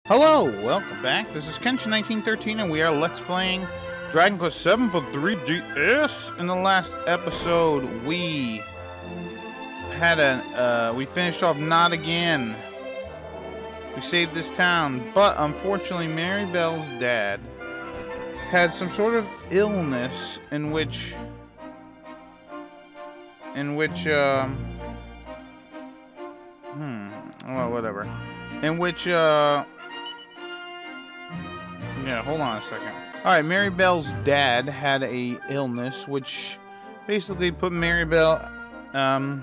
Hello, welcome back. This is Kenshin1913 and we are Let's Playing Dragon Quest VII for 3DS. In the last episode, we had we finished off Not Again. We saved this town, but unfortunately Maribel's dad had some sort of illness in which yeah, hold on a second. Alright, Maribel's dad had a illness, which basically put Maribel, out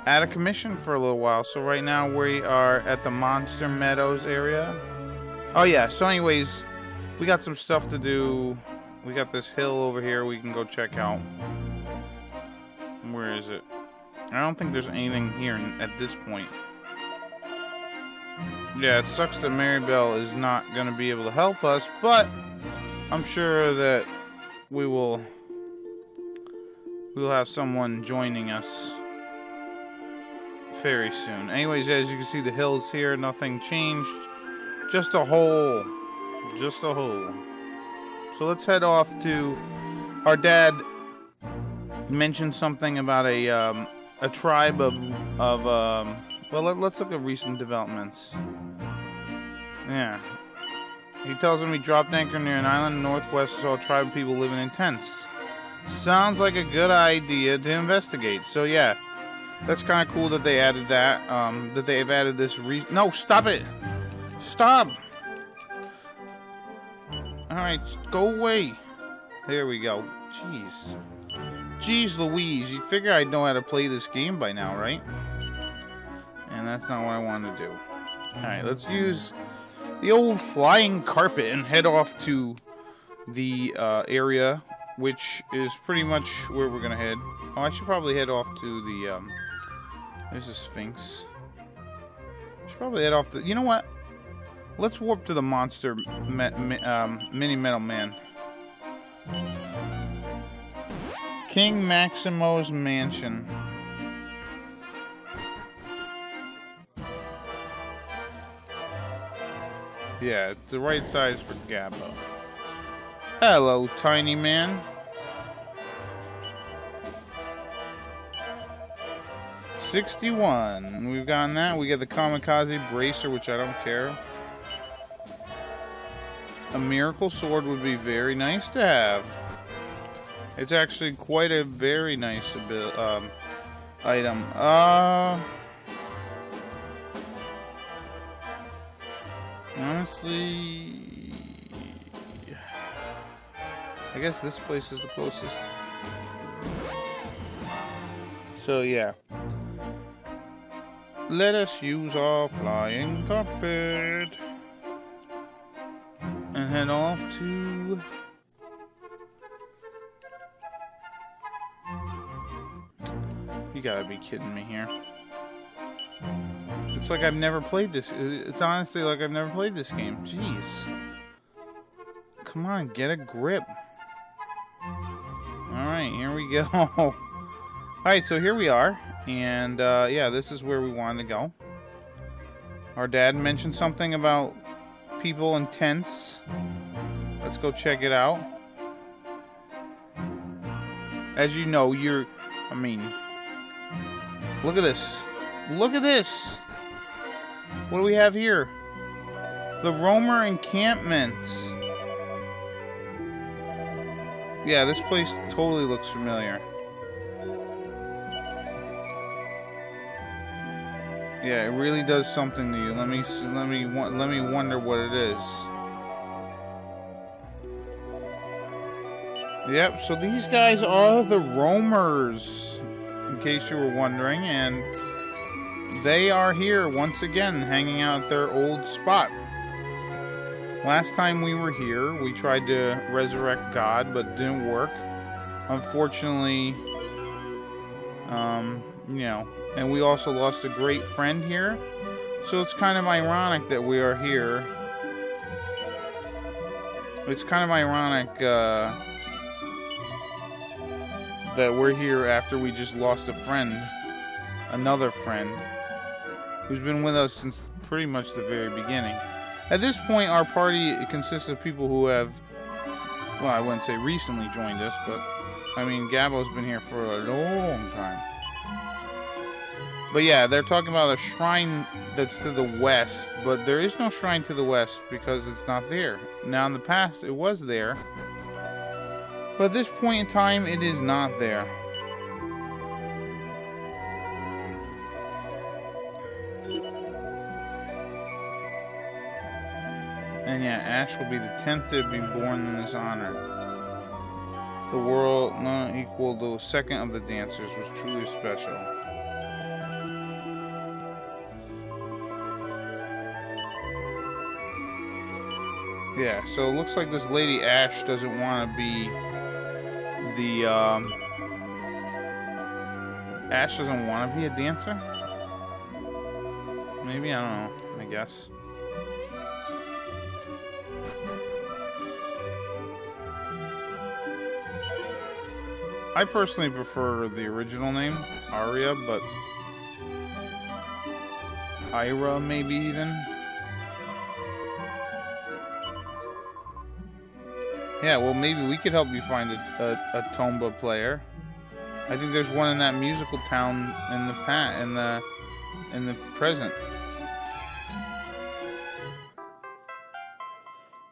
of commission for a little while. So right now we are at the Monster Meadows area. Oh yeah, so anyways, we got some stuff to do. We got this hill over here we can go check out. Where is it? I don't think there's anything here at this point. Yeah, it sucks that Maribel is not going to be able to help us, but I'm sure that we'll have someone joining us very soon. Anyways, as you can see, the hills here, nothing changed. Just a hole. Just a hole. So let's head off to... Our dad mentioned something about a tribe of well, let's look at recent developments. Yeah. He tells him we dropped anchor near an island northwest, saw a tribe of people living in tents. Sounds like a good idea to investigate. So yeah, that's kind of cool that they added that. That they've added this No, stop it! Stop! Alright, go away. There we go. Jeez. Jeez Louise, you'd figure I'd know how to play this game by now, right? And that's not what I want to do. Alright, let's use the old flying carpet and head off to the area, which is pretty much where we're going to head. Oh, I should probably head off to the... there's a Sphinx. I should probably head off to... You know what? Let's warp to the Monster Mini Metal Man. King Maximo's mansion. Yeah, it's the right size for Gabbo. Hello, tiny man. $61. We've gotten that. We got the Kamikaze Bracer, which I don't care. A Miracle Sword would be very nice to have. It's actually quite a very nice item. Honestly, I guess this place is the closest. So yeah, let us use our flying carpet and head off to... You gotta be kidding me here. It's like I've never played this. It's honestly like I've never played this game. Jeez. Come on, get a grip. Alright, here we go. Alright, so here we are. And, yeah, this is where we wanted to go. Our dad mentioned something about people in tents. Let's go check it out. As you know, look at this. Look at this. What do we have here? The Roamer encampments. Yeah, this place totally looks familiar. Yeah, it really does something to you. Let me wonder what it is. Yep, so these guys are the Roamers, in case you were wondering, and they are here once again, hanging out at their old spot. Last time we were here, we tried to resurrect God, but didn't work. Unfortunately, you know, and we also lost a great friend here. So it's kind of ironic that we are here. It's kind of ironic, that we're here after we just lost a friend. Another friend. Who's been with us since pretty much the very beginning. At this point, our party consists of people who have, well, I wouldn't say recently joined us, but I mean, Gabbo's been here for a long time. But yeah, they're talking about a shrine that's to the west, but there is no shrine to the west because it's not there. Now, in the past, it was there, but at this point in time, it is not there. And yeah, Ash will be the 10th to be born in his honor. The world not equal to the second of the dancers was truly special. Yeah, so it looks like this Lady Ash doesn't want to be the, Ash doesn't want to be a dancer? Maybe, I don't know, I guess. I personally prefer the original name, Aria, but Ira maybe even. Yeah, well maybe we could help you find a Tomba player. I think there's one in that musical town in the present.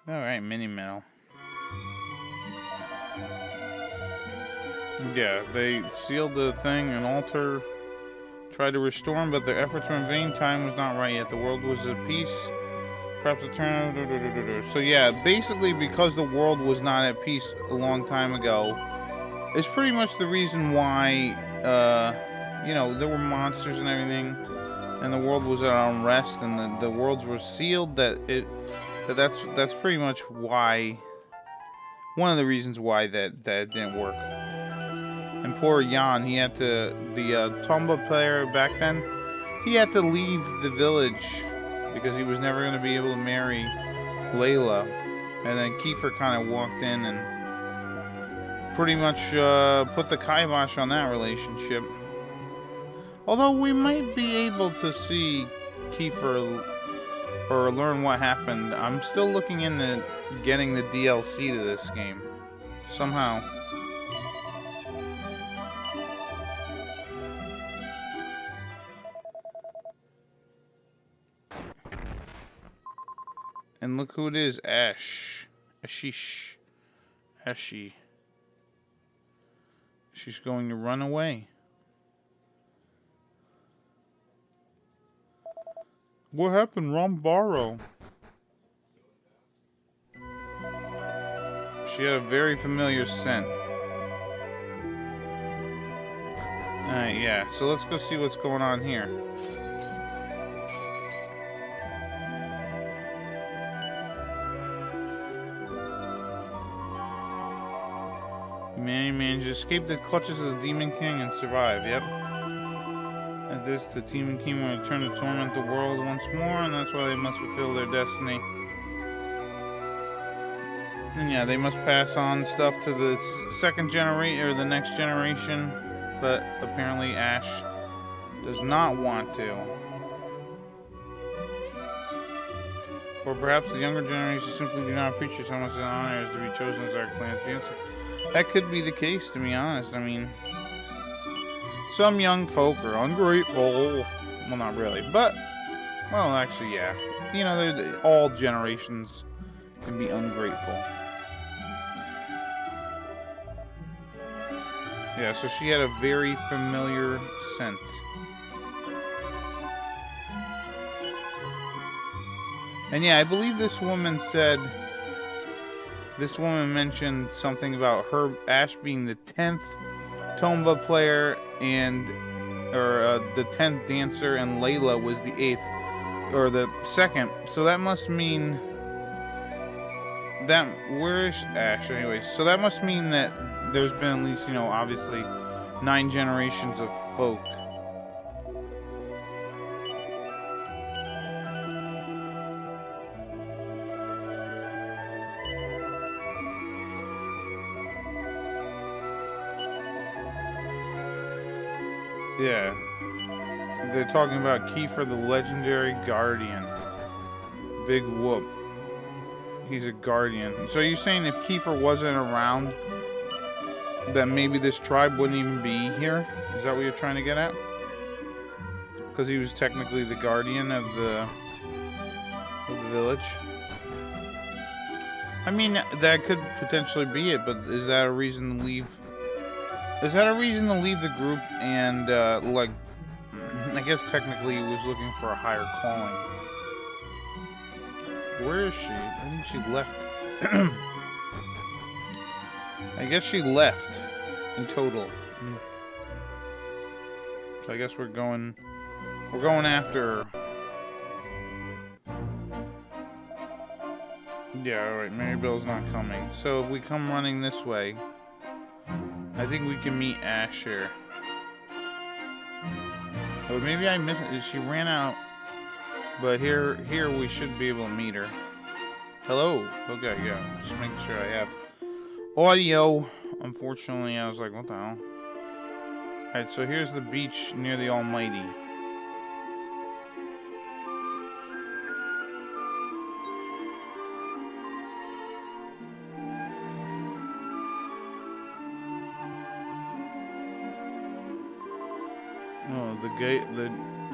All right, mini medal. Yeah, they sealed the thing, an altar, tried to restore him, but their efforts were in vain. Time was not right yet. The world was at peace. Perhaps a turn. So yeah, basically because the world was not at peace a long time ago, it's pretty much the reason why, you know, there were monsters and everything, and the world was at unrest, and the worlds were sealed. That's pretty much why. One of the reasons why that didn't work. And poor Jan, he had to, the Tomba player back then, he had to leave the village because he was never going to be able to marry Layla. And then Kiefer kind of walked in and pretty much put the kibosh on that relationship. Although we might be able to see Kiefer or learn what happened. I'm still looking into getting the DLC to this game. Somehow. And look who it is, Ash. Ashish. Ashi. She's going to run away. What happened, Rambaro? She had a very familiar scent. Alright, yeah. So let's go see what's going on here. Man managed to escape the clutches of the Demon King and survive, yep. At this, the Demon King will return to torment the world once more, and that's why they must fulfill their destiny. And yeah, they must pass on stuff to the second generation, or the next generation, but apparently Ash does not want to. Or perhaps the younger generation simply do not appreciate how much an honor is to be chosen as our clan's dancer. That could be the case, to be honest. I mean, some young folk are ungrateful. Well, not really, but, well, actually, yeah. You know, all generations can be ungrateful. Yeah, so she had a very familiar scent. And yeah, I believe this woman said... This woman mentioned something about her, Ash being the 10th Tomba player and, or the 10th dancer, and Layla was the 8th, or the 2nd. So that must mean that, where's Ash anyways? So that must mean that there's been at least, you know, obviously 9 generations of folk. Yeah. They're talking about Kiefer, the legendary guardian. Big whoop. He's a guardian. So you're saying if Kiefer wasn't around, that maybe this tribe wouldn't even be here? Is that what you're trying to get at? Because he was technically the guardian of the village. I mean, that could potentially be it, but is that a reason to leave? Is that a reason to leave the group and, like, I guess technically he was looking for a higher calling. Where is she? I think she left. I guess she left in total. So I guess we're going after her. Yeah, alright, Maribel's not coming. So if we come running this way, I think we can meet Aishe. Oh, maybe I missed it. She ran out. But here we should be able to meet her. Hello. Okay, yeah. Just making sure I have audio. Unfortunately, I was like, what the hell? Alright, so here's the beach near the Almighty.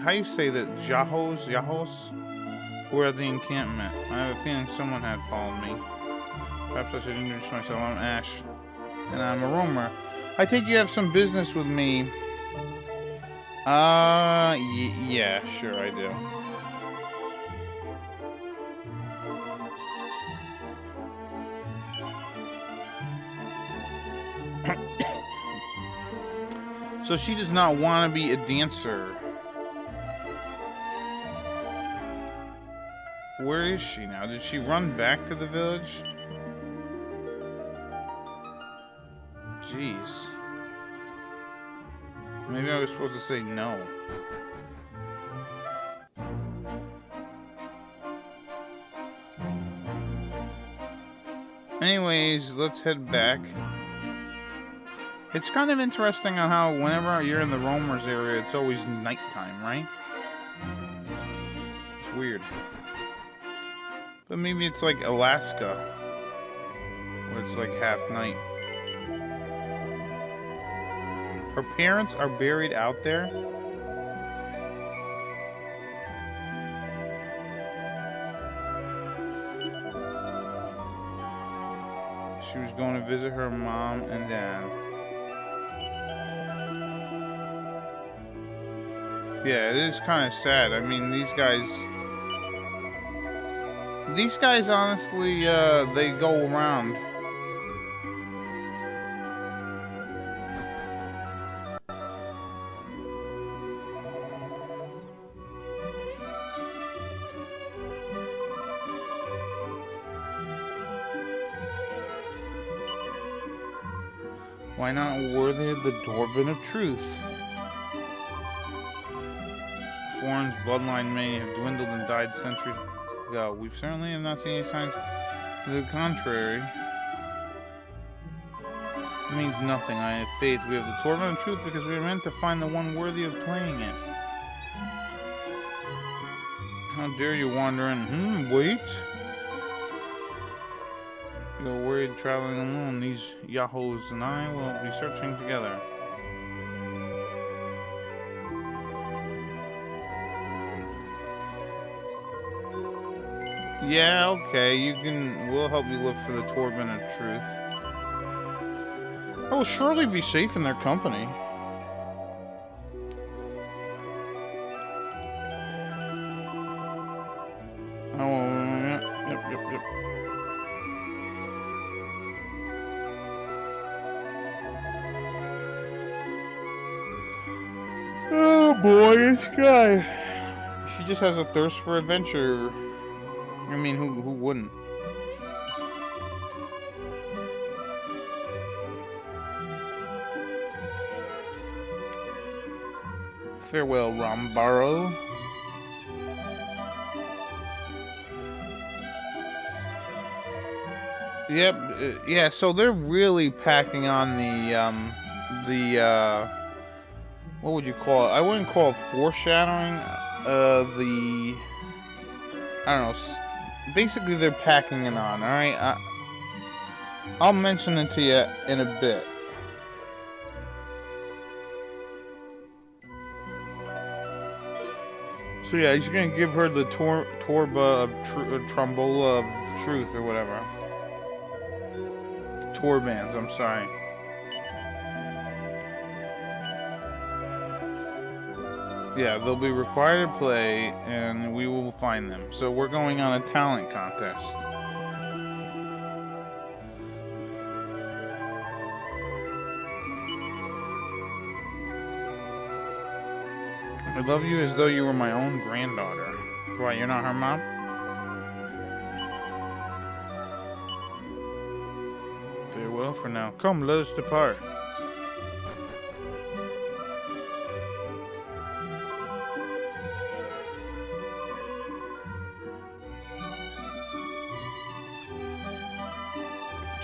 How you say that? Yahos? We're at the encampment. I have a feeling someone had followed me. Perhaps I should introduce myself. I'm Ash, and I'm a roamer. I think you have some business with me. Yeah, sure I do. So she does not want to be a dancer. Where is she now? Did she run back to the village? Jeez. Maybe I was supposed to say no. Anyways, let's head back. It's kind of interesting on how whenever you're in the roamers area, it's always nighttime, right? It's weird. But maybe it's like Alaska, where it's like half night. Her parents are buried out there? She was going to visit her mom and dad. Yeah, it is kind of sad. I mean, these guys honestly, they go around. Why not worthy of the Torban of truth? Foreign's bloodline may have dwindled and died centuries ago. We certainly have not seen any signs to the contrary. It means nothing. I have faith. We have the Torban of truth because we are meant to find the one worthy of playing it. How dare you wander in? Wait. You're worried traveling alone. These Yahos and I will be searching together. Yeah, okay, we'll help you look for the Torban of truth. I will surely be safe in their company. Oh, yep. Oh boy, this guy. She just has a thirst for adventure. I mean, who wouldn't? Farewell, Rambaro. Yep, yeah, so they're really packing on the what would you call it? I wouldn't call it foreshadowing. I don't know. Basically, they're packing it on. All right. I'll mention it to you in a bit. So yeah, he's gonna give her the Torba of Trombola of Truth or whatever. Torbans, I'm sorry. Yeah, they'll be required to play, and we will find them. So we're going on a talent contest. I love you as though you were my own granddaughter. Why, you're not her mom? Farewell for now. Come, let us depart.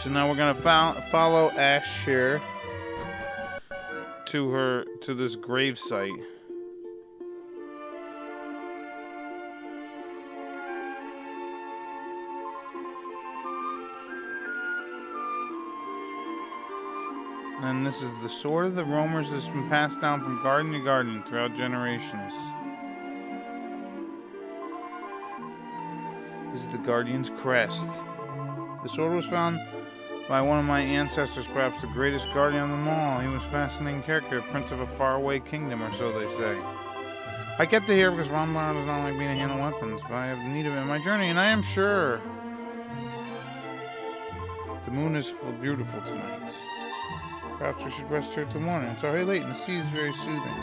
So now we're gonna follow Aishe to this grave site. And this is the sword of the roamers that's been passed down from garden to garden throughout generations. This is the Guardian's crest. The sword was found by one of my ancestors, perhaps the greatest guardian of them all. He was a fascinating character, prince of a faraway kingdom, or so they say. I kept it here because Rambar does not like me to handle weapons, but I have need of it in my journey, and I am sure the moon is beautiful tonight. Perhaps we should rest here till morning. It's already late, and the sea is very soothing.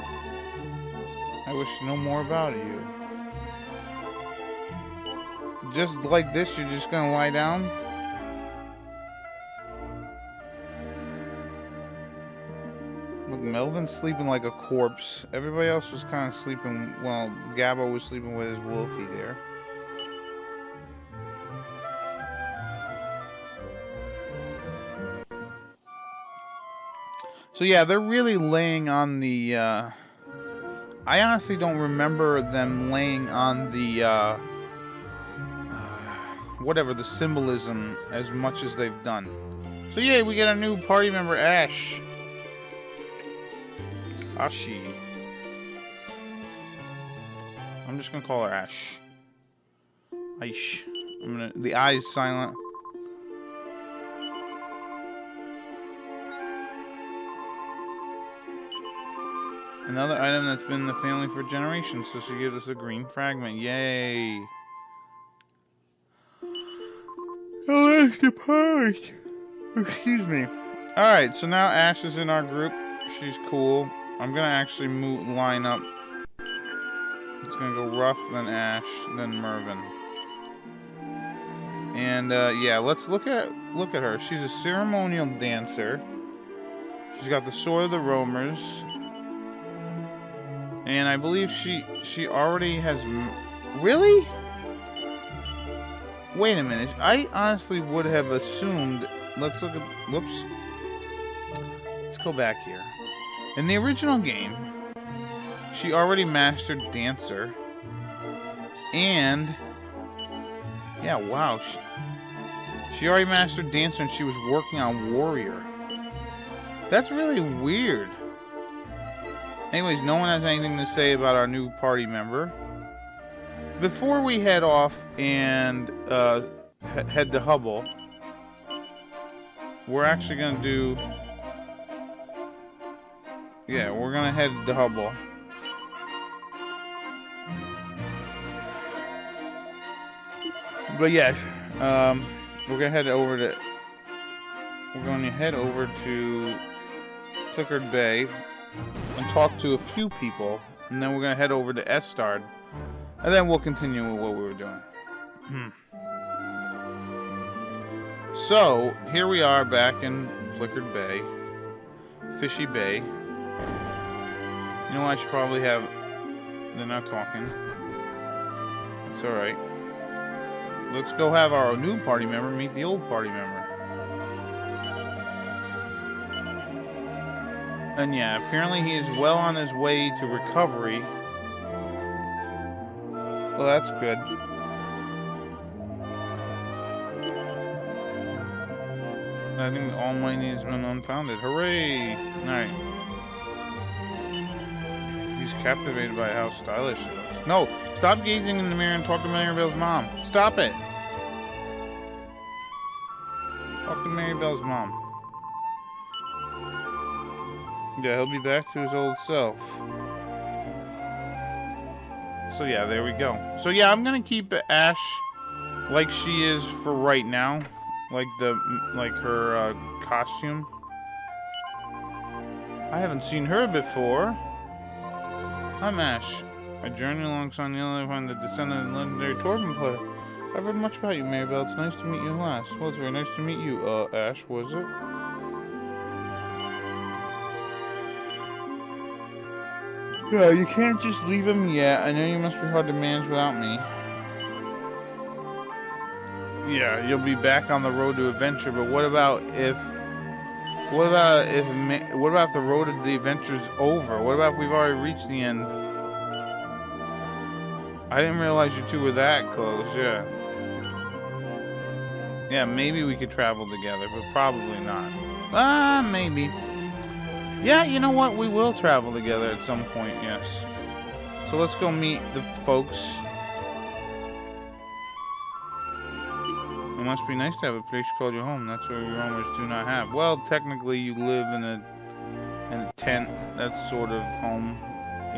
I wish to know more about you. Just like this, you're just gonna lie down? Look, Melvin's sleeping like a corpse. Everybody else was kind of sleeping, well, Gabbo was sleeping with his wolfie there. So yeah, they're really laying on the, I honestly don't remember them laying on the, whatever, the symbolism as much as they've done. So yeah, we get a new party member, Aishe. I'm just gonna call her Aishe. The I's silent. Another item that's been in the family for generations, so she gives us a green fragment. Yay! Oh, that's the part. Excuse me. Alright, so now Ash is in our group. She's cool. I'm gonna actually line up. It's gonna go Ruff, then Ash, then Mervin. And yeah, let's look at her. She's a ceremonial dancer. She's got the sword of the roamers. And I believe she already has... Really? Wait a minute. I honestly would have assumed... Let's look at... Whoops. Let's go back here. In the original game, she already mastered Dancer. And... Yeah, wow. She already mastered Dancer and she was working on Warrior. That's really weird. Anyways, no one has anything to say about our new party member. Before we head off and head to Hubble, we're actually going to do... Yeah, we're going to head to Hubble. But yeah, we're going to head over to... We're going to head over to Flickered Bay and talk to a few people, and then we're going to head over to Estard, and then we'll continue with what we were doing. So, here we are back in Flickered Bay, Fishy Bay. You know, I should probably have... They're not talking. It's alright. Let's go have our new party member meet the old party member. And yeah, apparently he is well on his way to recovery. Well, that's good. I think all my needs have been unfounded. Hooray! Alright. He's captivated by how stylish it looks. No! Stop gazing in the mirror and talk to Maribel's mom. Stop it! Talk to Maribel's mom. Yeah, he'll be back to his old self. So yeah, there we go. So yeah, I'm gonna keep Ash like she is for right now. Like her costume. I haven't seen her before. I'm Ash. I journey alongside the other find the descendant of the legendary Torban player. I've heard much about you, Maribel. It's nice to meet you last. Well, it's very nice to meet you, Ash, was it? Yeah, you can't just leave him yet. I know you must be hard to manage without me. Yeah, you'll be back on the road to adventure, but what about if the road to the adventure's over? What about if we've already reached the end? I didn't realize you two were that close, yeah. Yeah, maybe we could travel together, but probably not. Maybe. Yeah, you know what? We will travel together at some point, yes. So let's go meet the folks. It must be nice to have a place called your home. That's where roamers do not have. Well, technically you live in a tent. That's sort of home.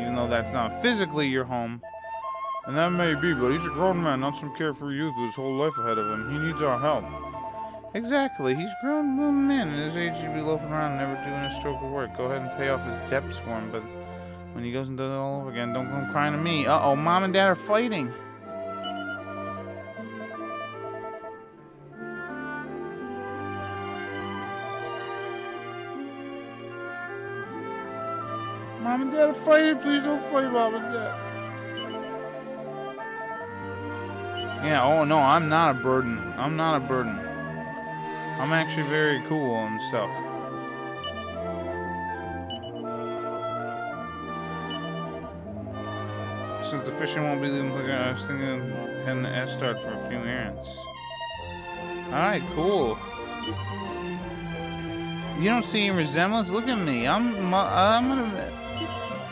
Even though that's not physically your home. And that may be, but he's a grown man, not some carefree youth with his whole life ahead of him. He needs our help. Exactly. He's a grown man. At his age, he'd be loafing around, never doing a stroke of work. Go ahead and pay off his debts for him, but when he goes and does it all over again, don't come crying to me. Uh-oh, Mom and Dad are fighting. Mom and Dad are fighting. Please don't fight, Mom and Dad. Yeah, oh no, I'm not a burden. I'm not a burden. I'm actually very cool and stuff. Since the fishing won't be leaving, I was thinking of heading to Estard for a few errands. Alright, cool. You don't see any resemblance? Look at me. I'm gonna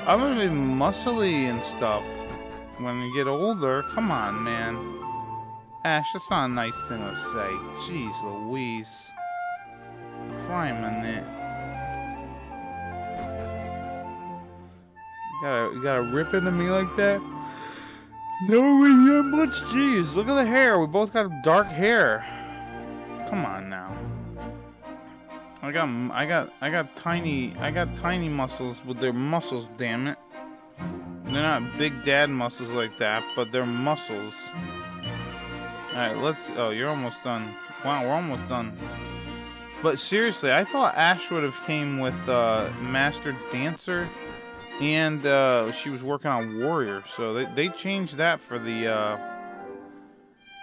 be muscly and stuff when I get older. Come on, man. Ash, that's not a nice thing to say. Jeez Louise. Crime in it. You gotta rip into me like that? No resemblance? Jeez, look at the hair. We both got dark hair. Come on now. I got tiny muscles, but they're muscles, damn it. They're not big dad muscles like that, but they're muscles. Alright, oh, you're almost done. Wow, we're almost done. But seriously, I thought Ash would have came with Master Dancer, and she was working on Warrior. So they changed that for the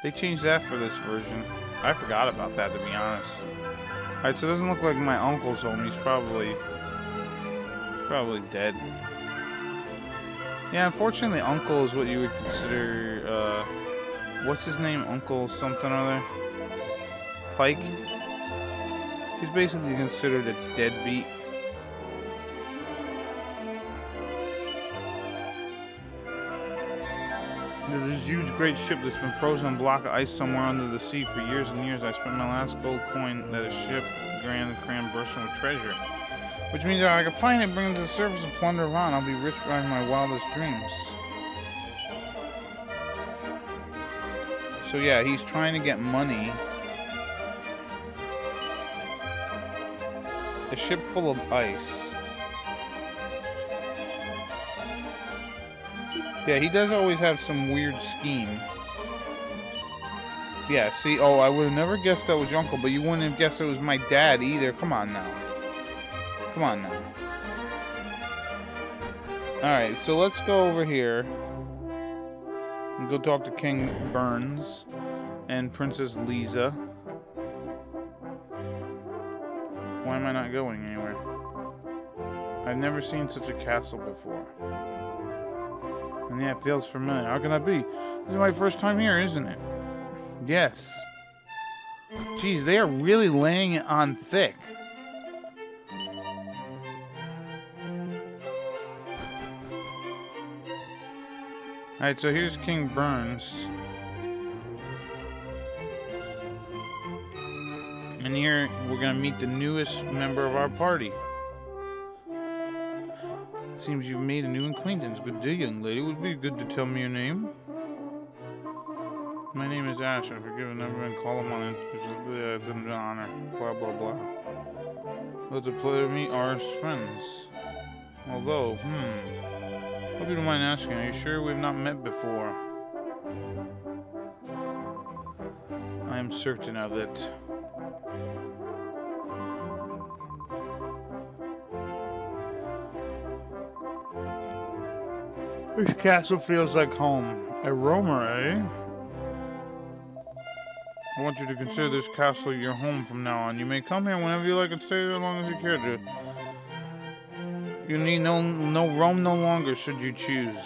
they changed that for this version. I forgot about that, to be honest. Alright, so it doesn't look like my uncle's home. He's probably dead. Yeah, unfortunately, Uncle is what you would consider what's his name? Uncle something or other? Pike? He's basically considered a deadbeat. There's this huge great ship that's been frozen on a block of ice somewhere under the sea for years and years. I spent my last gold coin that a ship grand and cram bursting with treasure. Which means that I can find it, bring it to the surface, and plunder it on. I'll be rich by my wildest dreams. So yeah, he's trying to get money. A ship full of ice. Yeah, he does always have some weird scheme. Yeah, see, oh, I would have never guessed that was your uncle, but you wouldn't have guessed it was my dad either. Come on now. Come on now. Alright, so let's go over here and go talk to King Burns and Princess Lisa. Why am I not going anywhere? I've never seen such a castle before. And yeah, it feels familiar. How can that be? This is my first time here, isn't it? Yes. Jeez, they are really laying it on thick. Alright, so here's King Burns. And here we're gonna meet the newest member of our party. Seems you've made a new acquaintance. Good day, young lady. Would it be good to tell me your name? My name is Aishe. I forgive and never been called upon. It's an honor. Blah, blah, blah. Well, it's a pleasure to meet our friends. Although, hope you don't mind asking, are you sure we've not met before? I am certain of it. This castle feels like home. A roamer, eh? I want you to consider this castle your home from now on. You may come here whenever you like and stay there as long as you care to. You need no roam no longer should you choose.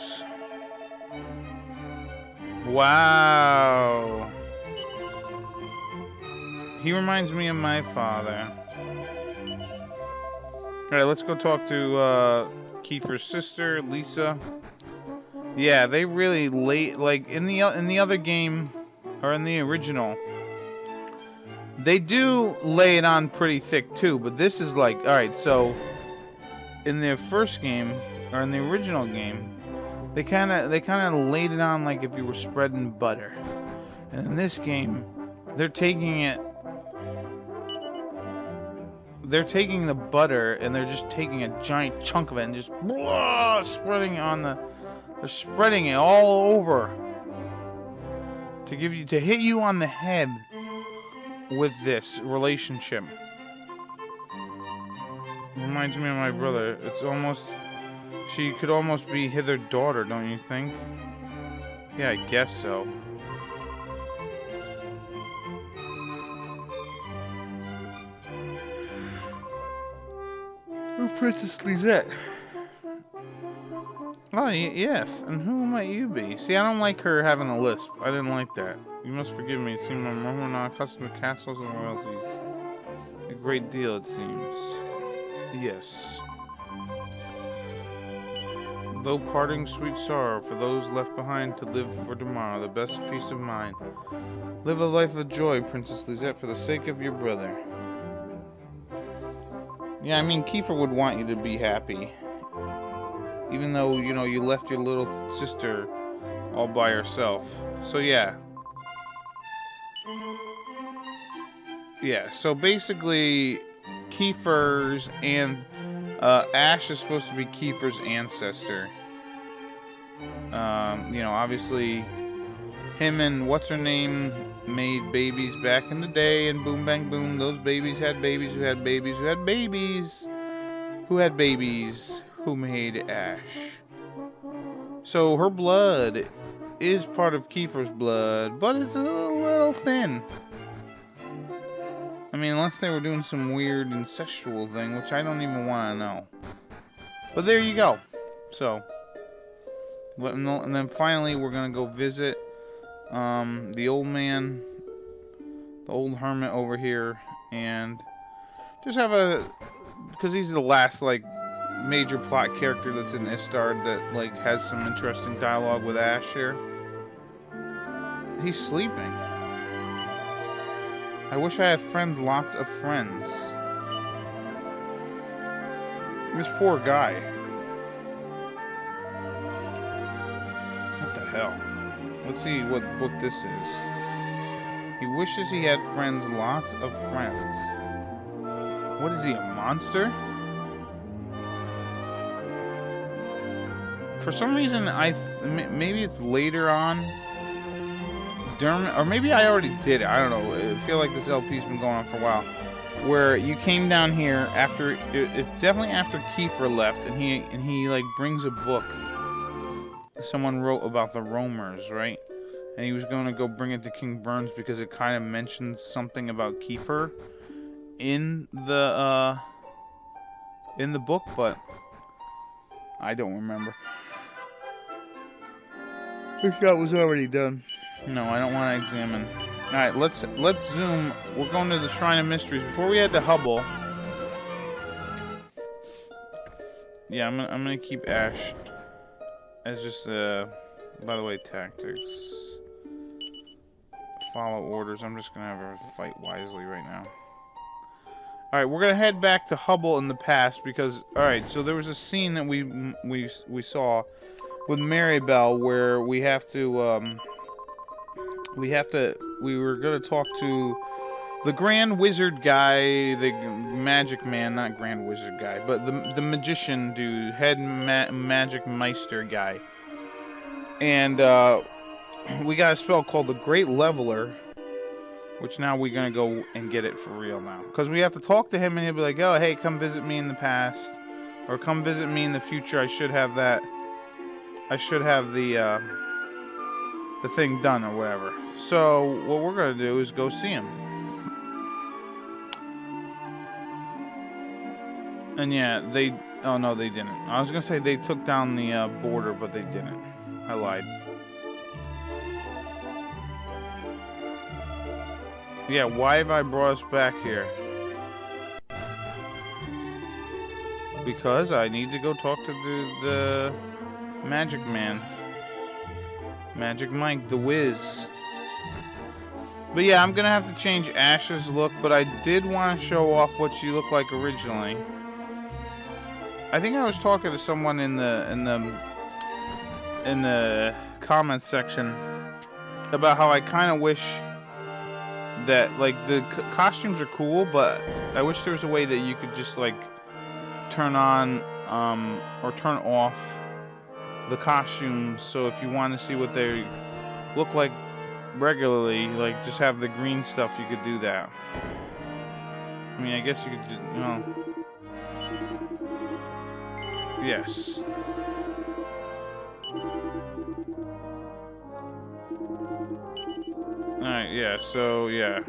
Wow. He reminds me of my father. Alright, let's go talk to Kiefer's sister, Lisa. Yeah, they really like in the other game, or in the original, they do lay it on pretty thick too, but this is like, alright, so in the first game, or in the original game, they kinda laid it on like if you were spreading butter. And in this game, they're taking the butter and they're just taking a giant chunk of it and just spreading it on the. They're spreading it all over to hit you on the head with this relationship. Reminds me of my brother. She could almost be their daughter, don't you think? Yeah, I guess so. Oh, Princess Lisette. Oh, yes. And who might you be? See, I don't like her having a lisp. I didn't like that. You must forgive me. It seems I'm not accustomed to castles and royalties. A great deal, it seems. Yes. Though parting sweet sorrow for those left behind to live for tomorrow, the best peace of mind. Live a life of joy, Princess Lisette, for the sake of your brother. Yeah, I mean, Kiefer would want you to be happy. Even though, you know, you left your little sister all by herself. So, yeah. Yeah, so basically, Kiefer's and Ash is supposed to be Kiefer's ancestor. You know, obviously, him and what's-her-name made babies back in the day, and boom, bang, boom, those babies had babies who had babies who had babies who had babies who made Ash. So her blood is part of Kiefer's blood, but it's a little thin. I mean, unless they were doing some weird incestual thing, which I don't even want to know. But there you go. So, and then finally we're going to go visit the old man, the old hermit over here, and just have because he's the last, like, major plot character that's in Istard that, like, has some interesting dialogue with Ash here. He's sleeping. I wish I had friends, lots of friends. This poor guy. What the hell? Let's see what book this is. He wishes he had friends, lots of friends. What is he, a monster? For some reason, maybe it's later on. Dermot, or maybe I already did it. I don't know. I feel like this LP's been going on for a while. Where you came down here after it's definitely after Kiefer left, and he like brings a book. Someone wrote about the roamers, right? And he was going to go bring it to King Burns because it kind of mentions something about Kiefer in the book, but I don't remember. I think that was already done. No, I don't want to examine. Alright, let's zoom. We're going to the Shrine of Mysteries. Before we head to Hubble. Yeah, I'm gonna keep Ash as just by the way, tactics. Follow orders. I'm just gonna have her fight wisely right now. Alright, we're gonna head back to Hubble in the past because alright, so there was a scene that we saw with Maribel where we were gonna talk to the Grand Wizard guy, the Magic Man, not Grand Wizard guy, but the Magician dude, head Magic Meister guy. And we got a spell called the Great Leveler, which now we're gonna go and get it for real now. Because we have to talk to him and he'll be like, oh, hey, come visit me in the past. Or come visit me in the future. I should have that. I should have the thing done or whatever. So what we're gonna do is go see him. And yeah, oh no, they didn't. I was gonna say they took down the border, but they didn't. I lied. Yeah, why have I brought us back here? Because I need to go talk to the Magic Man. Magic Mike, the Wiz. But yeah, I'm gonna have to change Ash's look, but I did want to show off what she looked like originally. I think I was talking to someone in the comments section about how I kind of wish that, like, the costumes are cool, but I wish there was a way that you could just, like, turn on or turn off the costumes, so if you want to see what they look like regularly, like, just have the green stuff, you could do that. I mean, I guess you could just, you know. Yes. Alright, yeah, so, yeah.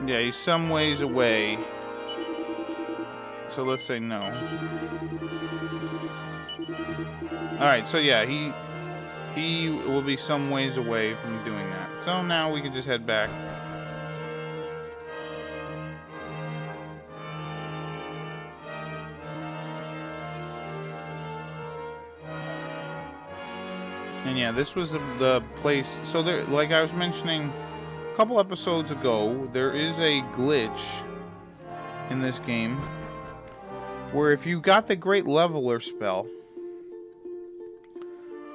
Yeah, he's some ways away. So let's say no. Alright, so yeah, he will be some ways away from doing that. So now we can just head back. And yeah, this was the place. So there, like I was mentioning a couple episodes ago, there is a glitch in this game where if you got the Great Leveler spell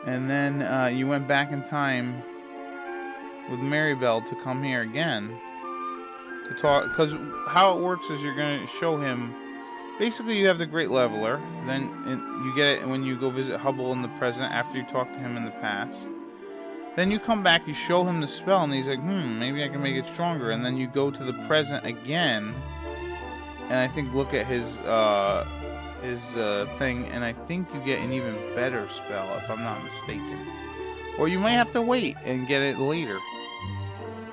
and then you went back in time with Maribel to come here again to talk, because how it works is you're going to show him. Basically, you have the Great Leveler, then you get it when you go visit Hubble in the present after you talk to him in the past. Then you come back, you show him the spell, and he's like, maybe I can make it stronger. And then you go to the present again, and I think look at his thing, and I think you get an even better spell, if I'm not mistaken. Or you might have to wait and get it later.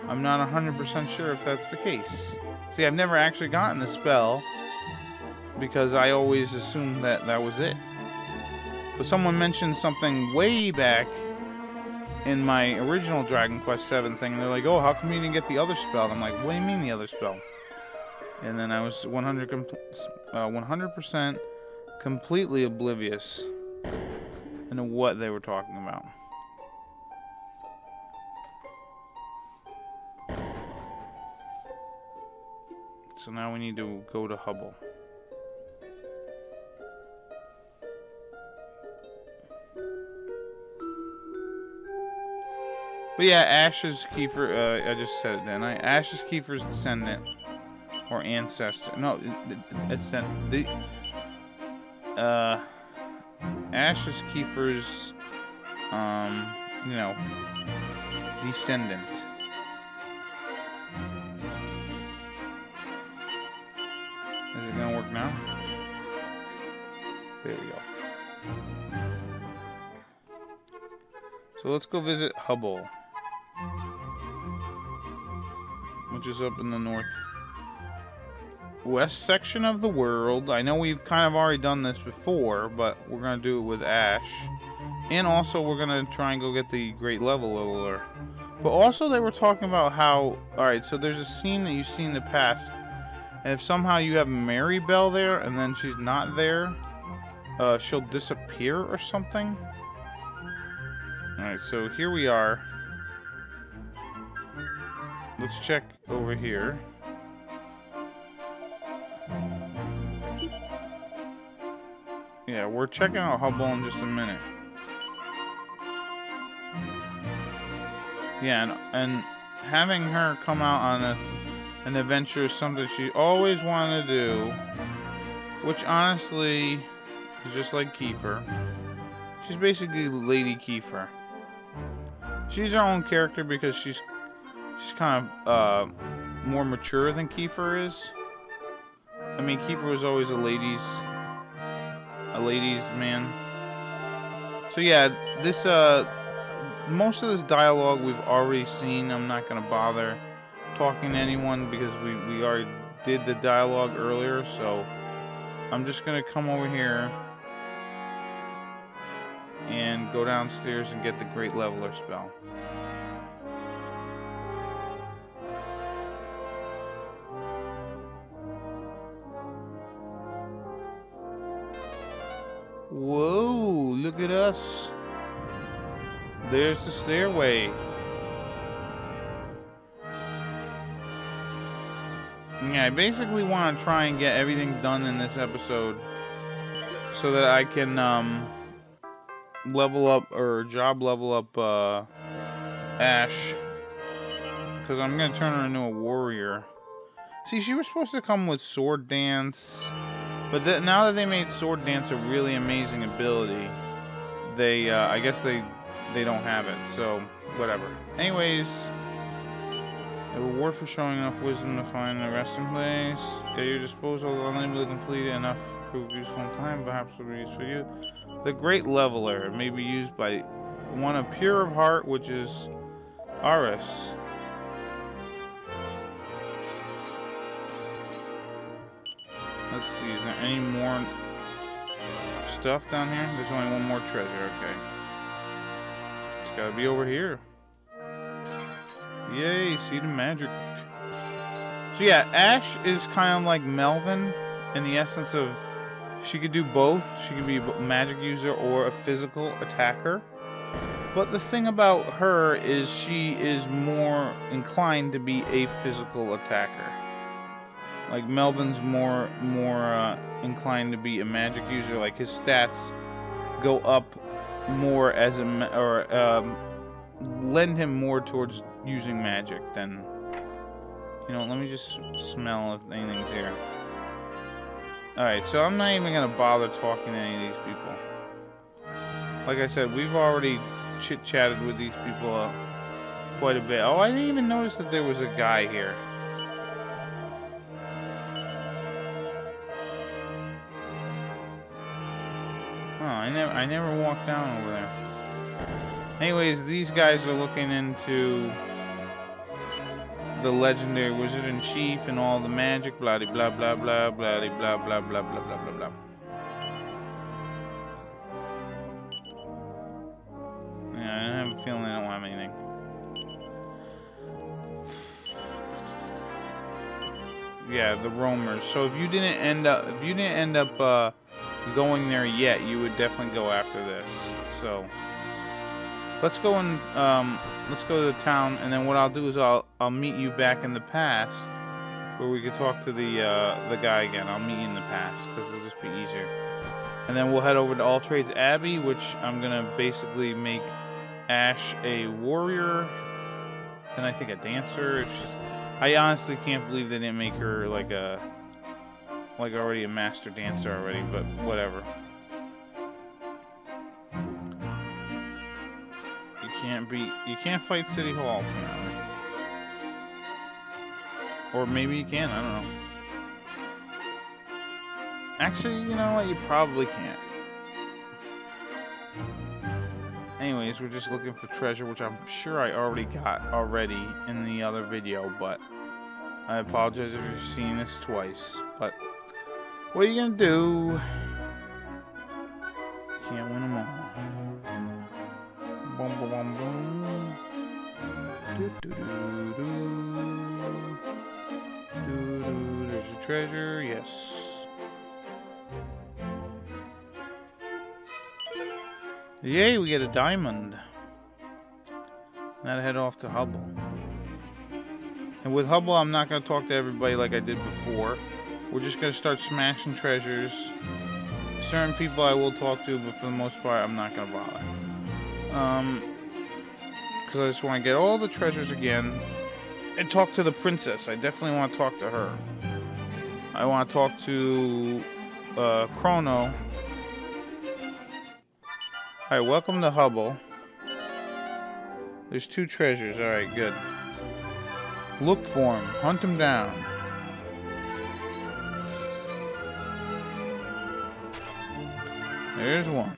I'm not 100% sure if that's the case. See, I've never actually gotten the spell, because I always assumed that that was it. But someone mentioned something way back in my original Dragon Quest VII thing, and they're like, oh, how come you didn't get the other spell? And I'm like, what do you mean the other spell? And then I was 100% completely oblivious to what they were talking about. So now we need to go to Hubble. But yeah, Ash's Kiefer, I just said it then. Ash's Kiefer's descendant, or ancestor. No, Ash's Kiefer's, you know, descendant. Is it gonna work now? There we go. So let's go visit Hubble, which is up in the north. west section of the world. I know we've kind of already done this before, but we're going to do it with Ash. And also we're going to try and go get the great leveler. But also they were talking about how... Alright, so there's a scene that you've seen in the past. And if somehow you have Mary Bell there and then she's not there, she'll disappear or something. Alright, so here we are. Let's check over here. Yeah, we're checking out Hubble in just a minute. Yeah, and having her come out on an adventure is something she always wanted to do, which honestly is just like Kiefer. She's basically Lady Kiefer. She's her own character because she's kind of more mature than Kiefer is. I mean, Kiefer was always a ladies man. So yeah, this most of this dialogue we've already seen. I'm not gonna bother talking to anyone because we already did the dialogue earlier. So I'm just gonna come over here and go downstairs and get the Great Leveler spell. Whoa, look at us. There's the stairway. Yeah, I basically want to try and get everything done in this episode so that I can level up or job level up Ash, because I'm going to turn her into a warrior. See, she was supposed to come with sword dance. But now that they made Sword Dance a really amazing ability, they, I guess they don't have it, so whatever. Anyways, a reward for showing enough wisdom to find a resting place. At your disposal, unable to complete enough to prove useful in time, perhaps will be used for you. The Great Leveler may be used by one of pure of heart, which is Aishe. Let's see, is there any more stuff down here? There's only one more treasure, okay. It's gotta be over here. Yay, see the magic. So yeah, Ash is kind of like Melvin in the essence of she could do both. She could be a magic user or a physical attacker. But the thing about her is she is more inclined to be a physical attacker. Like Melvin's more inclined to be a magic user. Like his stats go up more as lend him more towards using magic than, you know. Let me just smell if anything's here. All right, so I'm not even gonna bother talking to any of these people. Like I said, we've already chit-chatted with these people quite a bit. Oh, I didn't even notice that there was a guy here. Oh, I never walked down over there. Anyways, these guys are looking into the legendary wizard in chief and all the magic, blah blah blah blah blah blah blah blah blah blah blah blah. Yeah, I have a feeling I don't have anything. Yeah, the roamers. So if you didn't end up going there yet, you would definitely go after this. So let's go and let's go to the town, and then what I'll do is I'll meet you back in the past where we could talk to the guy again. I'll meet you in the past because it'll just be easier. And then we'll head over to All Trades Abbey, which I'm gonna basically make Ash a warrior and I think a dancer. It's just, I honestly can't believe they didn't make her like already a master dancer already, but whatever. You can't fight City Hall apparently. Or maybe you can, I don't know. Actually, you know what, you probably can't. Anyways, we're just looking for treasure, which I'm sure I already got in the other video, but I apologize if you've seen this twice, but what are you gonna do? Can't win them all. Boom, boom, boom, boom. Do, do, do, do. Do, do. There's a treasure, yes. Yay, we get a diamond. Now to head off to Hubble. And with Hubble, I'm not going to talk to everybody like I did before. We're just going to start smashing treasures. Certain people I will talk to, but for the most part, I'm not going to bother. Because I just want to get all the treasures again and talk to the princess. I definitely want to talk to her. I want to talk to Chrono. Alright, welcome to Hubble. There's 2 treasures. Alright, good. Look for him. Hunt him down. There's one.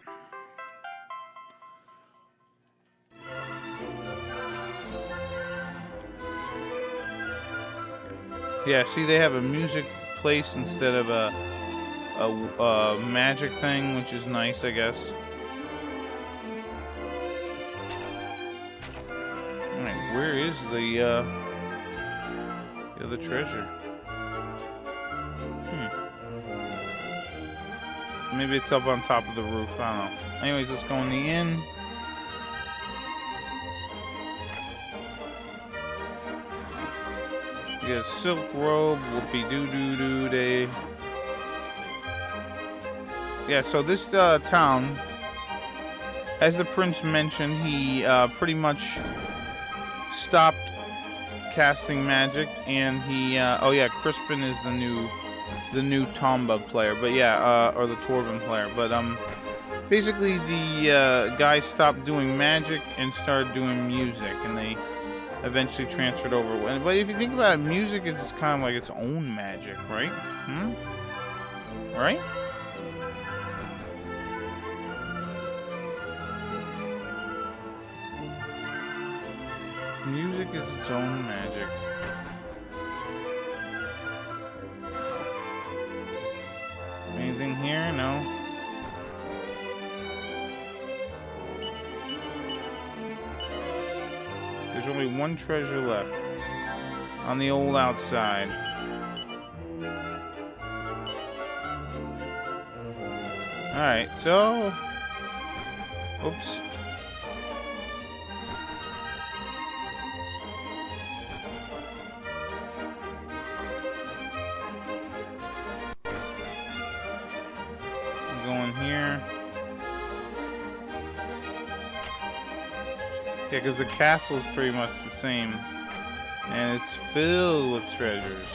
Yeah, see, they have a music place instead of a magic thing, which is nice, I guess. Alright, where is the other treasure? Maybe it's up on top of the roof, I don't know. Anyways, let's go in the inn. We got a silk robe, whoopee-doo-doo-doo-day. Yeah, so this town, as the prince mentioned, he pretty much stopped casting magic, and he, oh yeah, Crispin is the new Tomba player, but yeah, or the Torban player, but basically the guy stopped doing magic and started doing music, and they eventually transferred over. But if you think about it, music is kind of like its own magic, right? Right? Music is its own magic. Anything here? No. There's only one treasure left on the old outside. Alright, so... Oops. Going here. Yeah, because the castle is pretty much the same. And it's filled with treasures.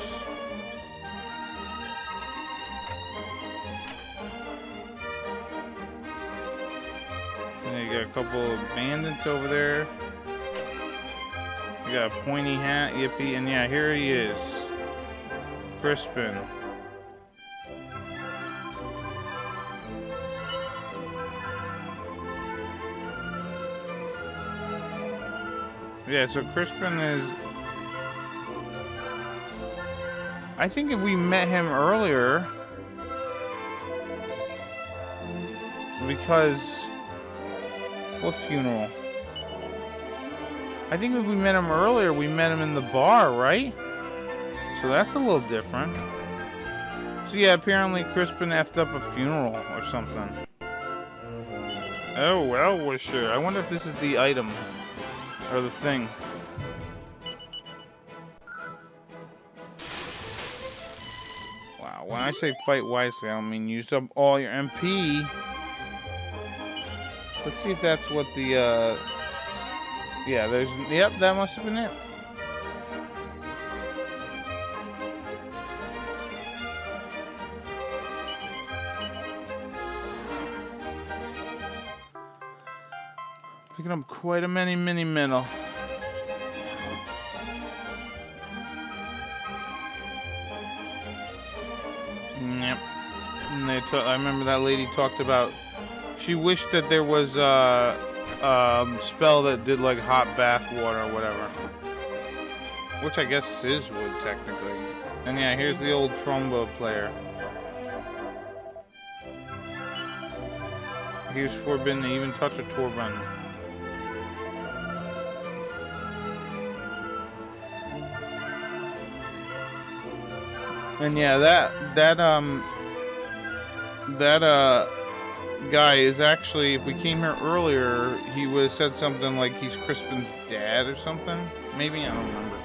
And you got a couple of bandits over there. You got a pointy hat, yippee, and yeah, here he is. Crispin. Yeah, so Crispin is... I think if we met him earlier... Because... What funeral? I think if we met him earlier, we met him in the bar, right? So that's a little different. So yeah, apparently Crispin effed up a funeral or something. Oh, well, sure. I wonder if this is the item. Or the thing. Wow, when I say fight wisely, I don't mean use up all your MP. Let's see if that's what the, yeah, there's, yep, that must have been it. Picking up quite a many mini metal. Yep. And I remember that lady talked about. She wished that there was a spell that did like hot bath water or whatever. Which I guess is wood, technically. And yeah, here's the old trombone player. He was forbidden to even touch a Torban. And yeah, that guy is actually, if we came here earlier, he would have said something like he's Crispin's dad or something. Maybe, I don't remember.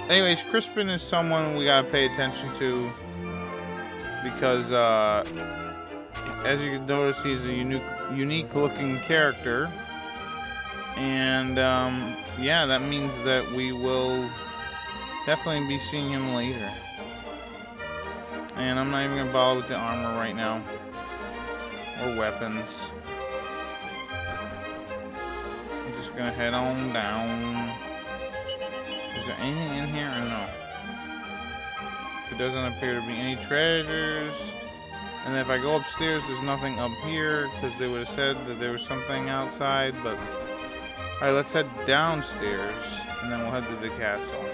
Anyways, Crispin is someone we gotta pay attention to because, as you can notice, he's a unique looking character. And, yeah, that means that we will definitely be seeing him later. And I'm not even gonna bother with the armor right now. Or weapons. I'm just gonna head on down. Is there anything in here or no? There doesn't appear to be any treasures. And if I go upstairs, there's nothing up here, because they would have said that there was something outside, but... Alright, let's head downstairs, and then we'll head to the castle.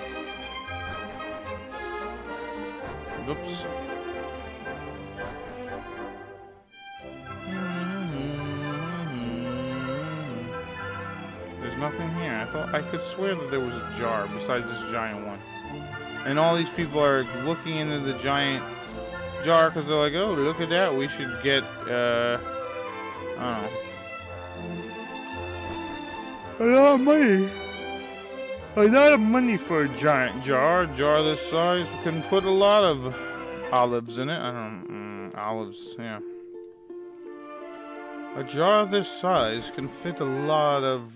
Oops. There's nothing here. I could swear that there was a jar besides this giant one. And all these people are looking into the giant jar because they're like, oh, look at that. We should get, I don't know. A lot of money. A lot of money for a giant jar. A jar this size can put a lot of olives in it. I don't know. Olives, yeah. A jar this size can fit a lot of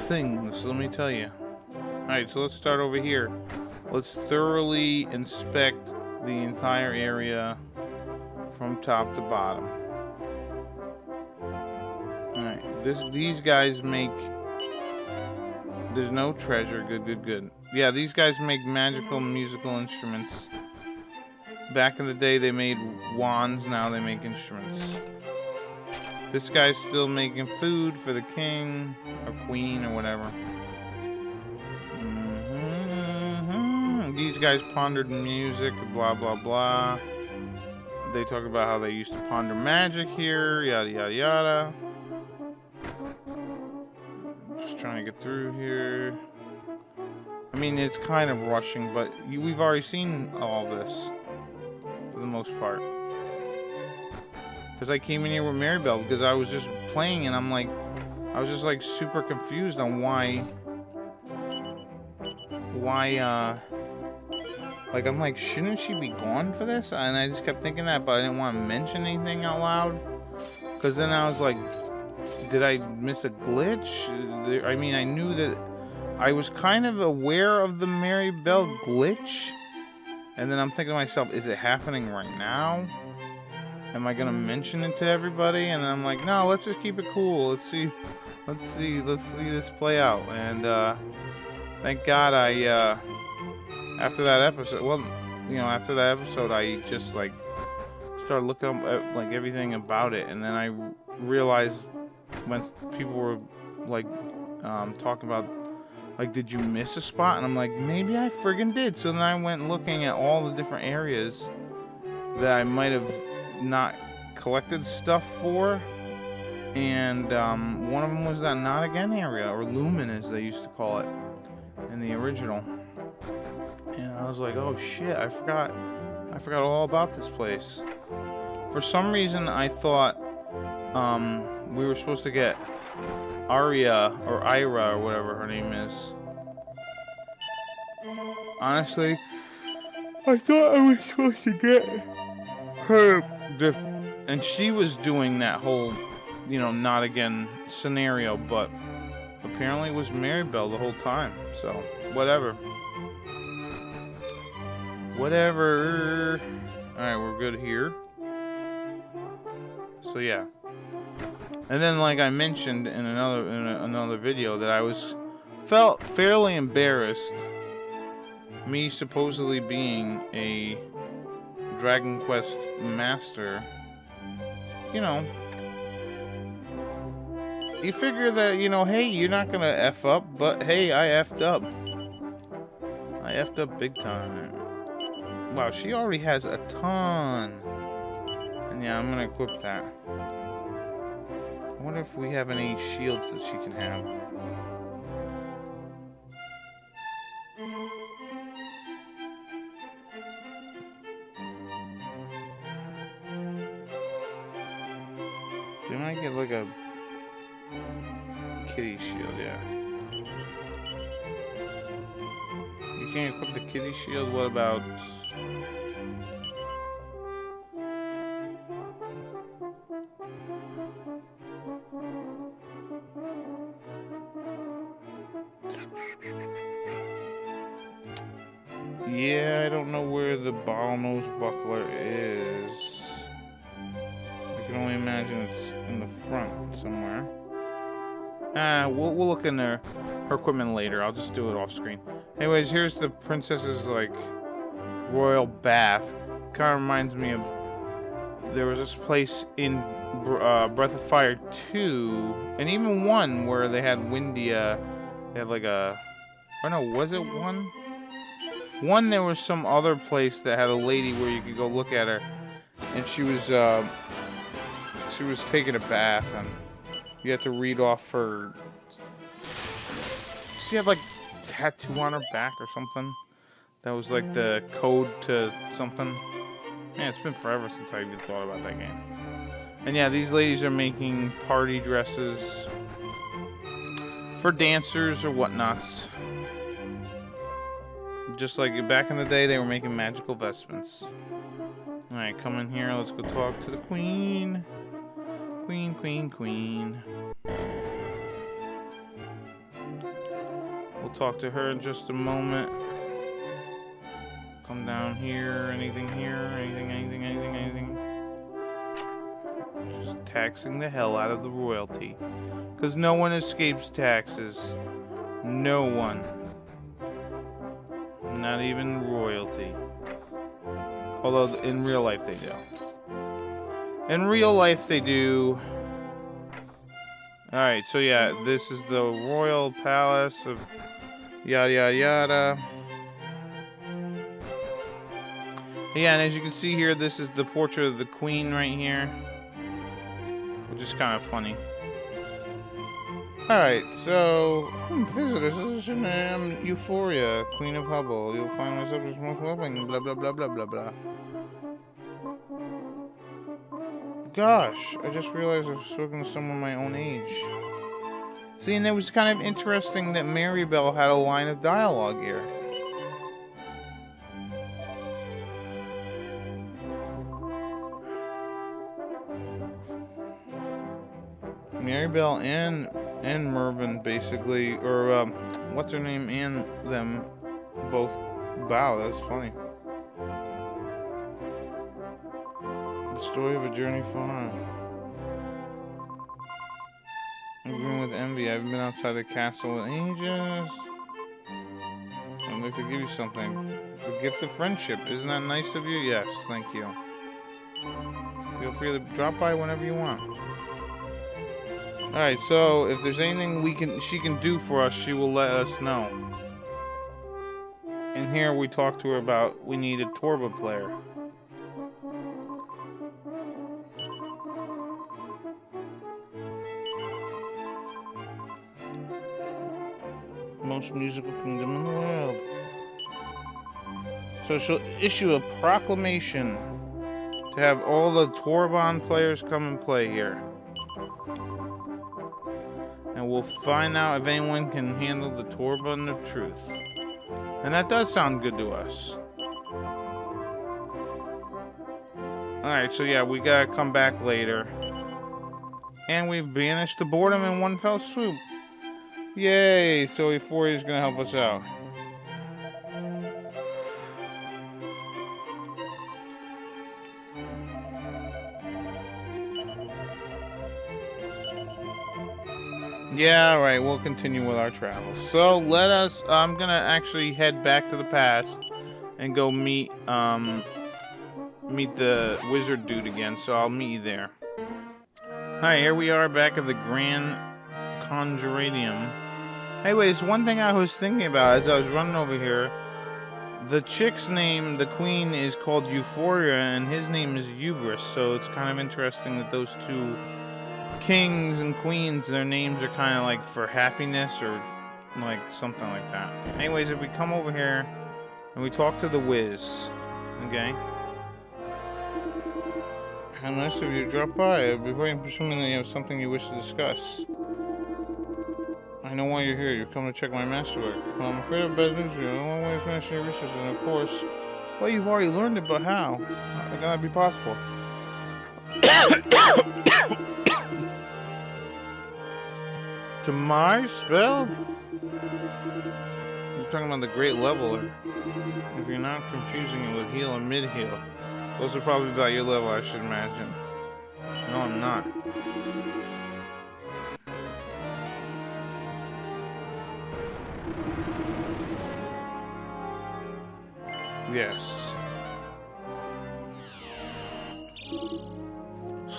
things, let me tell you. Alright, so let's start over here. Let's thoroughly inspect the entire area from top to bottom. Alright, these guys make... There's no treasure. Good. Yeah, these guys make magical musical instruments. Back in the day, they made wands. Now they make instruments. This guy's still making food for the king or queen or whatever. These guys pondered music, blah, blah, blah. They talk about how they used to ponder magic here, yada, yada, yada. Just trying to get through here. I mean, it's kind of rushing, but we've already seen all this. For the most part. Because I came in here with Maribel because I was just playing and I was just like super confused on why, like I'm like, shouldn't she be gone for this? And I just kept thinking that, but I didn't want to mention anything out loud. Because then I was like, did I miss a glitch? I mean, I knew that I was kind of aware of the Maribel glitch. And then I'm thinking to myself, is it happening right now? Am I gonna mention it to everybody? And then I'm like, no, let's just keep it cool. Let's see this play out. And thank God after that episode, after that episode, I just like started looking up at like everything about it, and then I realized when people were like talking about, like, did you miss a spot? And I'm like, maybe I friggin' did. So then I went looking at all the different areas that I might have not collected stuff for. And one of them was that Not Again area, or Lumen as they used to call it in the original. And I was like, oh shit, I forgot all about this place. For some reason I thought we were supposed to get Aria or Ira or whatever her name is. Honestly, I thought I was supposed to get her, and she was doing that whole, Not Again scenario, but apparently it was Maribel the whole time. So, whatever. Alright, we're good here. So yeah. And then, like I mentioned in another video, that I felt fairly embarrassed, me supposedly being a Dragon Quest master, you figure that, you know, hey, you're not gonna F up, but hey, I F'd up. I F'd up big time. Wow, she already has a ton. And yeah, I'm gonna equip that. I wonder if we have any shields that she can have. Didn't I get like a kitty shield? Yeah. You can't equip the kitty shield. What about? Yeah, I don't know where the bottlenose buckler is. I can only imagine it's in the front somewhere. We'll look in her equipment later. I'll just do it off screen. Anyways, here's the princess's like royal bath. Kind of reminds me of there was this place in Breath of Fire 2, and even 1 where they had Windia. They had like a, or no, was it 1? 1 there was some other place that had a lady where you could go look at her, and she was taking a bath, and you had to read off her. She had like a tattoo on her back or something. That was like the code to something. Man, it's been forever since I even thought about that game. And yeah, these ladies are making party dresses for dancers or whatnots. Just like back in the day, they were making magical vestments. Alright, come in here. Let's go talk to the queen. Queen, queen, queen. We'll talk to her in just a moment. Come down here. Anything here? Anything, anything, anything, anything. Just taxing the hell out of the royalty. Because no one escapes taxes. No one. Not even royalty. Although in real life they do. In real life they do. Alright, so yeah, this is the royal palace of yada yada yada. Yeah, and as you can see here, this is the portrait of the queen right here. Which is kind of funny. Alright, so visitors, Euphoria, Queen of Hubble. You'll find my subjects most welcoming, blah blah blah blah blah blah. Gosh, I just realized I've spoken to someone my own age. See, and it was kind of interesting that Maribel had a line of dialogue here. Maribel and Mervyn basically, or what's her name, and them both bow. That's funny. The story of a journey far. I'm going with envy. I've been outside the castle in ages. I'd like to give you something. The gift of friendship. Isn't that nice of you? Yes, thank you. Feel free to drop by whenever you want. Alright, so if there's anything she can do for us, she will let us know. And here we talk to her about we need a Torban player. Most musical kingdom in the world. So she'll issue a proclamation to have all the Torban players come and play here. And we'll find out if anyone can handle the Torban of truth. And that does sound good to us. Alright, so yeah, we gotta come back later. And we've banished the boredom in one fell swoop. Yay! So Euphoria is gonna help us out. Yeah, alright, we'll continue with our travels. So let us, I'm gonna actually head back to the past and go meet the wizard dude again, so I'll meet you there. Hi, here we are back at the Grand conjuranium. Anyways, one thing I was thinking about as I was running over here, the chick's name, the queen, is called Euphoria, and his name is Hubris, so it's kind of interesting that those two kings and queens, their names are kind of like for happiness or like something like that. Anyways, if we come over here and we talk to the Wiz, okay? How nice of you to drop by. I'll be very presuming that you have something you wish to discuss. I know why you're here. You're coming to check my masterwork. Well, I'm afraid of bad news. You're the only way to finish your research, and of course, well, you've already learned it, but how? How can that be possible? To my spell? You're talking about the Great Leveler. If you're not confusing it with heal or mid-heal. Those are probably about your level, I should imagine. No, I'm not. Yes.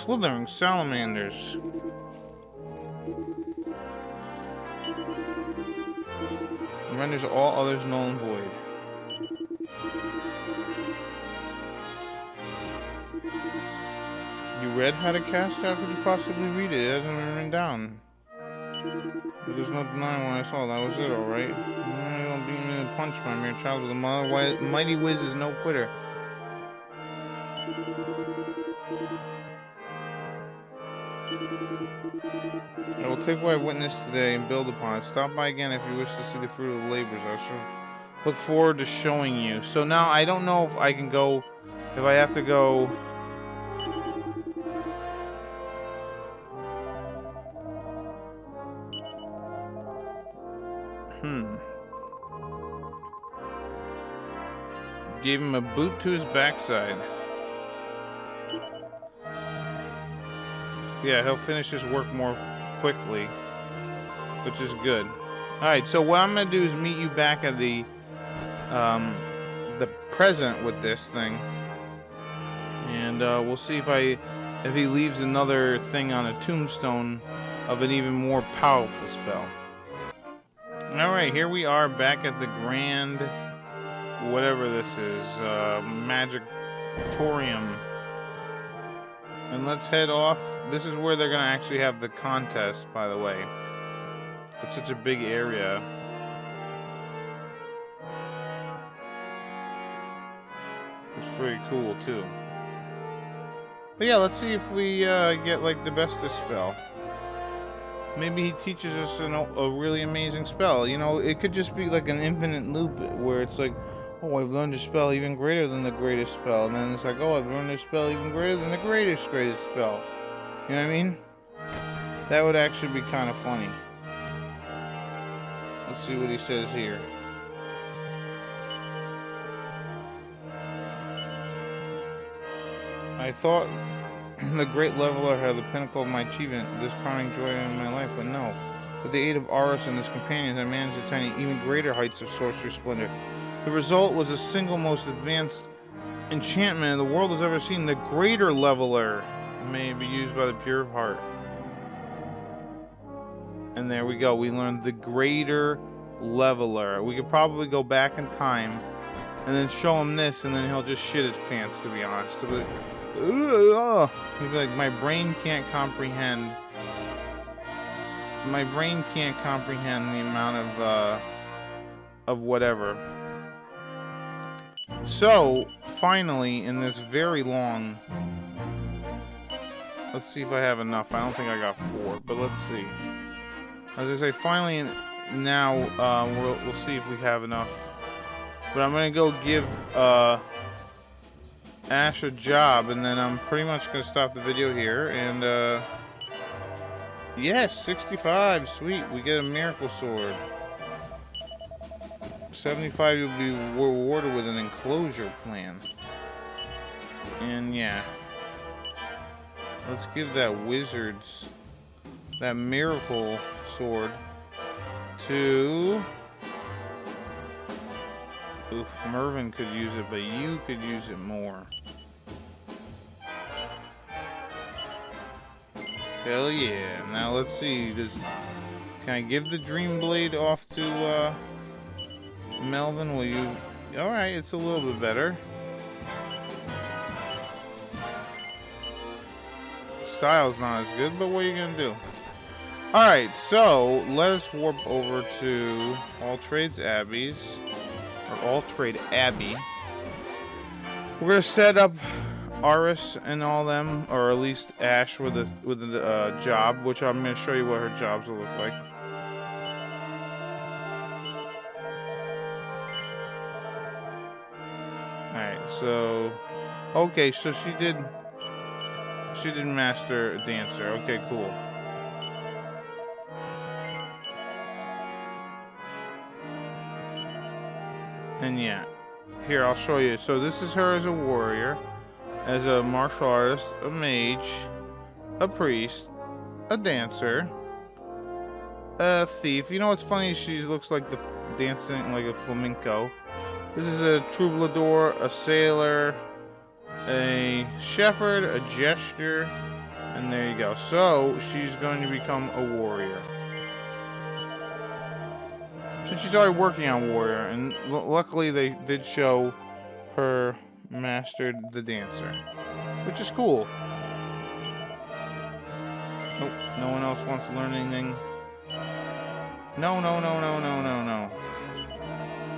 Slithering salamanders. Renders all others null and void. You read how to cast? How could you possibly read it? It hasn't been written down. But there's no denying what I saw. That was it, alright. You don't beat me to punch, my mere child with a mighty Wiz is no quitter. I will take what I witnessed today and build upon it. Stop by again if you wish to see the fruit of the labors. I shall look forward to showing you. So now I don't know if I can go, if I have to go. Gave him a boot to his backside. Yeah, he'll finish his work more quickly, which is good. Alright, so what I'm going to do is meet you back at the present with this thing. And we'll see if he leaves another thing on a tombstone of an even more powerful spell. Alright, here we are back at the Grand, whatever this is, Magitorium. And let's head off. This is where they're going to actually have the contest, by the way. It's such a big area. It's pretty cool, too. But yeah, let's see if we get, like, the bestest spell. Maybe he teaches us a really amazing spell. You know, it could just be like an infinite loop where it's like, oh, I've learned a spell even greater than the greatest spell. And then it's like, oh, I've learned a spell even greater than the greatest spell. You know what I mean? That would actually be kind of funny. Let's see what he says here. I thought the Great Leveler had the pinnacle of my achievement, this crowning joy in my life, but no. With the aid of Aris and his companions, I managed to attain even greater heights of sorcery splendor. The result was the single most advanced enchantment the world has ever seen. The Greater Leveler may be used by the pure of heart. And there we go. We learned the Greater Leveler. We could probably go back in time and then show him this, and then he'll just shit his pants, to be honest. He'll be like, ugh. He'll be like, my brain can't comprehend. My brain can't comprehend the amount of whatever. So, finally, in this very long... Let's see if I have enough. I don't think I got 4, but let's see. As I say, finally, now, we'll see if we have enough. But I'm going to go give Ash a job, and then I'm pretty much going to stop the video here. And, yes, 65. Sweet. We get a miracle sword. 75, you'll be rewarded with an enclosure plan. And, yeah. Let's give that wizard's, that miracle sword to... Oof, Mervin could use it, but you could use it more. Hell yeah. Now let's see. Can I give the Dream Blade off to Melvin? Will you? Alright, it's a little bit better. Style's not as good, but what are you gonna do? Alright, so let us warp over to All Trades Abbey's, or All Trade Abbey. We're gonna set up Aris and all them, or at least Ash with a job, which I'm gonna show you what her jobs will look like. Alright, so okay, so she did master dancer. Okay, cool. And yeah, here I'll show you. So this is her as a warrior, as a martial artist, a mage, a priest, a dancer, a thief. You know what's funny? She looks like dancing like a flamenco. This is a troubadour, a sailor, a shepherd, a jester, and there you go. So she's going to become a warrior. So she's already working on warrior, and luckily they did show her mastered the dancer, which is cool. Nope, no one else wants to learn anything. No.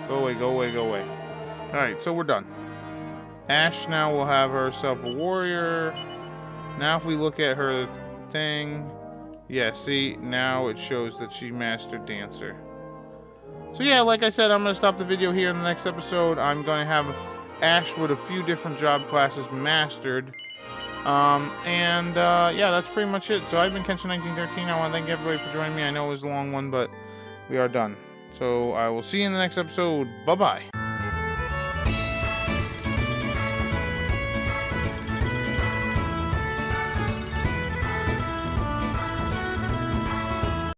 Go away, go away, go away. Alright, so we're done. Ash now will have herself a warrior. Now if we look at her thing, yeah, see, now it shows that she mastered dancer. So yeah, like I said, I'm going to stop the video here. In the next episode, I'm going to have Ash with a few different job classes mastered. Yeah, that's pretty much it. So I've been Kenshin1913. I want to thank everybody for joining me. I know it was a long one, but we are done. So I will see you in the next episode. Bye-bye.